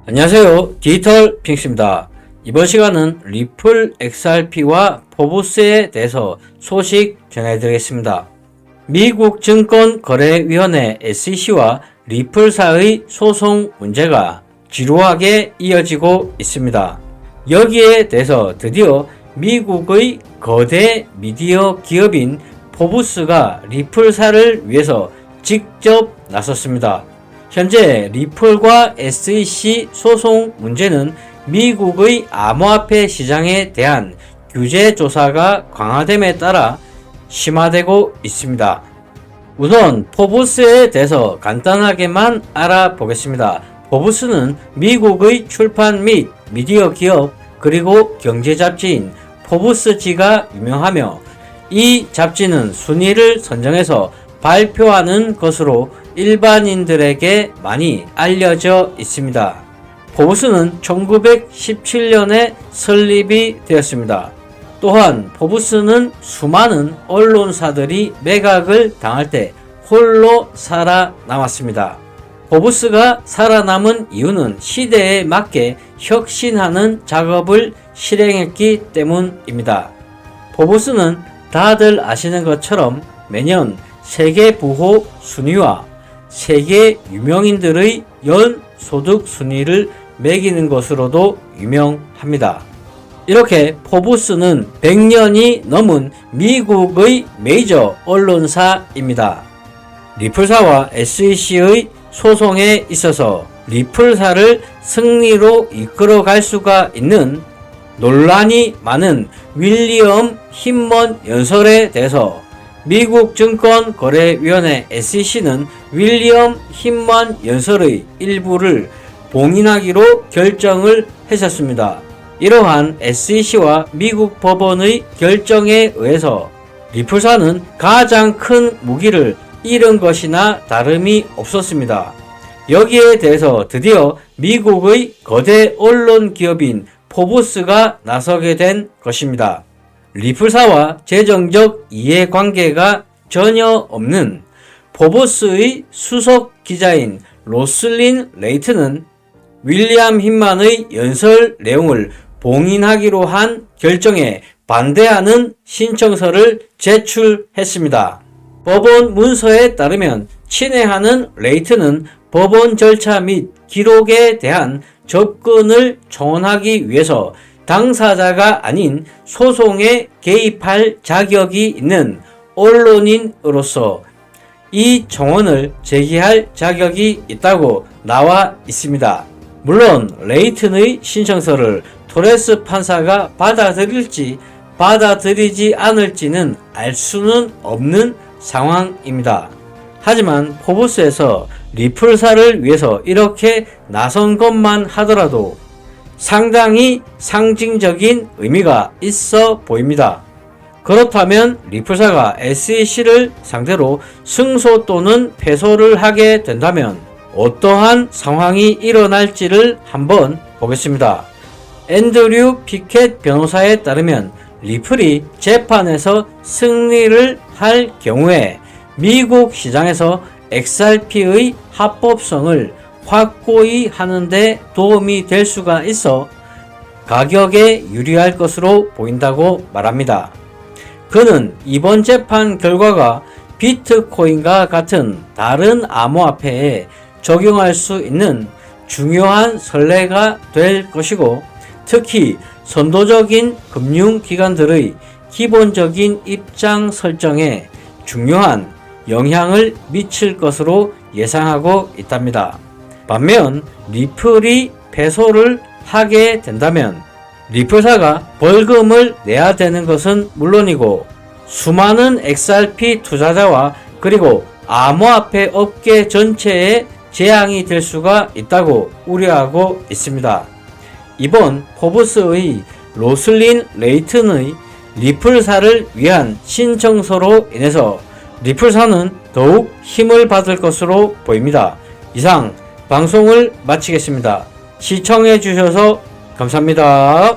안녕하세요. 디지털 핑스입니다. 이번 시간은 리플 XRP와 포브스에 대해서 소식 전해드리겠습니다. 미국 증권거래위원회 SEC와 리플사의 소송 문제가 지루하게 이어지고 있습니다. 여기에 대해서 드디어 미국의 거대 미디어 기업인 포브스가 리플사를 위해서 직접 나섰습니다. 현재 리플과 SEC 소송 문제는 미국의 암호화폐 시장에 대한 규제 조사가 강화됨에 따라 심화되고 있습니다. 우선 포브스에 대해서 간단하게만 알아보겠습니다. 포브스는 미국의 출판 및 미디어 기업 그리고 경제 잡지인 포브스지가 유명하며 이 잡지는 순위를 선정해서 발표하는 것으로 일반인들에게 많이 알려져 있습니다. 포브스는 1917년에 설립이 되었습니다. 또한 포브스는 수많은 언론사들이 매각을 당할 때 홀로 살아남았습니다. 포브스가 살아남은 이유는 시대에 맞게 혁신하는 작업을 실행했기 때문입니다. 포브스는 다들 아시는 것처럼 매년 세계 부호 순위와 세계 유명인들의 연 소득 순위를 매기는 것으로도 유명합니다. 이렇게 포브스는 100년이 넘은 미국의 메이저 언론사입니다. 리플사와 SEC의 소송에 있어서 리플사를 승리로 이끌어갈 수가 있는 논란이 많은 윌리엄 힘먼 연설에 대해서 미국 증권거래위원회 SEC는 윌리엄 힘먼 연설의 일부를 봉인하기로 결정을 했었습니다. 이러한 SEC와 미국 법원의 결정에 의해서 리플사는 가장 큰 무기를 잃은 것이나 다름이 없었습니다. 여기에 대해서 드디어 미국의 거대 언론 기업인 포브스가 나서게 된 것입니다. 리플사와 재정적 이해관계가 전혀 없는 포브스의 수석 기자인 로슬린 레이트는 윌리엄 힘만의 연설 내용을 봉인하기로 한 결정에 반대하는 신청서를 제출했습니다. 법원 문서에 따르면 친애하는 레이트는 법원 절차 및 기록에 대한 접근을 청원하기 위해서 당사자가 아닌 소송에 개입할 자격이 있는 언론인으로서 이 청원을 제기할 자격이 있다고 나와 있습니다. 물론 레이튼의 신청서를 토레스 판사가 받아들일지 받아들이지 않을지는 알 수는 없는 상황입니다. 하지만 포브스에서 리플사를 위해서 이렇게 나선 것만 하더라도 상당히 상징적인 의미가 있어 보입니다. 그렇다면 리플사가 SEC를 상대로 승소 또는 패소를 하게 된다면 어떠한 상황이 일어날지를 한번 보겠습니다. 앤드류 피켓 변호사에 따르면 리플이 재판에서 승리를 할 경우에 미국 시장에서 XRP의 합법성을 확고히 하는데 도움이 될 수가 있어 가격에 유리할 것으로 보인다고 말합니다. 그는 이번 재판 결과가 비트코인과 같은 다른 암호화폐에 적용할 수 있는 중요한 선례가 될 것이고 특히 선도적인 금융기관들의 기본적인 입장 설정에 중요한 영향을 미칠 것으로 예상하고 있답니다. 반면 리플이 패소를 하게 된다면 리플사가 벌금을 내야 되는 것은 물론이고 수많은 XRP 투자자와 그리고 암호화폐 업계 전체에 재앙이 될 수가 있다고 우려하고 있습니다. 이번 포브스의 로슬린 레이튼의 리플사를 위한 신청서로 인해서 리플사는 더욱 힘을 받을 것으로 보입니다. 이상 방송을 마치겠습니다. 시청해 주셔서 감사합니다.